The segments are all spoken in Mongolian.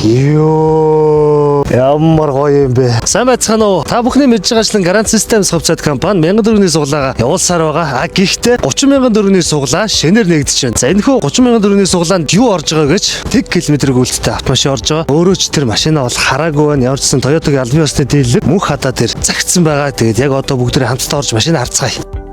Йоо, ямар гоё юм бэ. Сайн байцгаана уу? Та бүхний мэдж байгаачлан Grand Systems хувьцаат компани 1000 төгрөгийн сугалаагаа явуулсаар байгаа. Гэхдээ 30,000 төгрөгийн сугалаа шинээр нэгдэж байна. За энэхүү 30,000 төгрөгийн сугалаанд юу орж байгаа гэж 1 км гүйлттэй автомашин орж байгаа. Өөрөө ч тэр машинаа бол хараагүй байна. Ямар ч сан Toyota-гийн албан ёсны дийлэнх мөнх хадаа дээр загтсан байгаа. Тэгээд яг одоо бүгдээ хамтдаа орж машинаа харцгаая.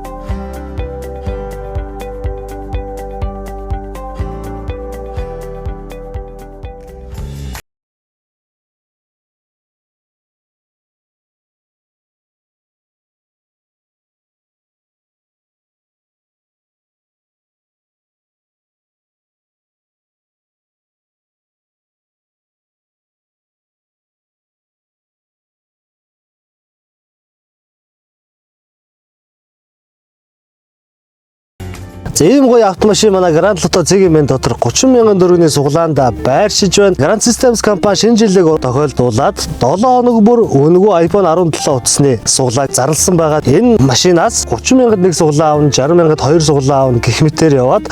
За ийм гоё автомашин манай Grand Lotto цэгийн дотор 30,000 төгрөгийн сугалаанд байршиж байна. Grand Systems компани шинэ жилийг тохиолдуулаад 7 хоног бүр өнгөө iPhone 17 утасны сугалааг зарласан байгаа. Энэ машинаас 30,000-д нэг сугалаа авна, 60,000-д 2 сугалаа авна гэх мэтээр яваад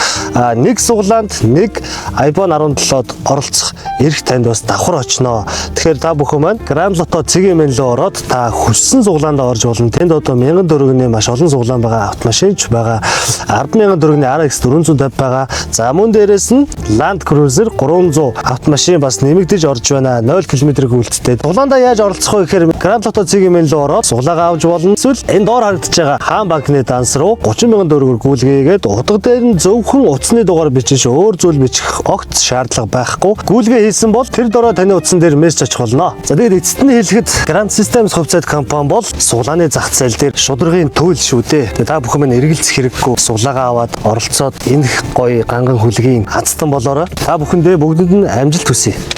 нэг сугалаанд нэг iPhone 17-д оролцох эрх танд бас давхар очноо. Тэгэхээр та бүхэн маань Grand Lotto цэгийн рүү ороод та хүссэн сугалаанд орж болно. Тэнд одоо 1000 төгрөгийн маш олон сугалаан байгаа, автомашинч байгаа, 10,000 төгрөгийн RX 450 байгаа. За мөн дээрээс нь Land Cruiser 300 автомашин бас нэмэгдэж орж байна. 0 км гүйлттэй. Сугалаандаа яаж оролцох вэ гэхээр Grand Lotto цэгийн рүү ороод сугалаагаа авч болно. Эсвэл энэ доор харагдаж байгаа хаан банкны данс руу 30,000 төгрөгөөр гүйлгээгээд утга дээр нь зөвхөн утасны дугаар бичиж өөр зүйл бичих огт шаардлага байхгүй. Гүйлгээ хийсэн бол тэр дороо таны утсан дээр мессеж очих болно. За тэгээд эцэст нь хэлэхэд Grand Systems хувьцаат компани бол сугалааны зах зээл дээр шударгын төлөв шүү дээ. Тэгээд та бүхэн минь эргэлзэх хэрэггүй. Сугалаагаа аваад оролцоод энэ гоё ганган хүлгийн азтан болоорой. Та бүхэндээ бүгдэнд нь амжилт хүсье.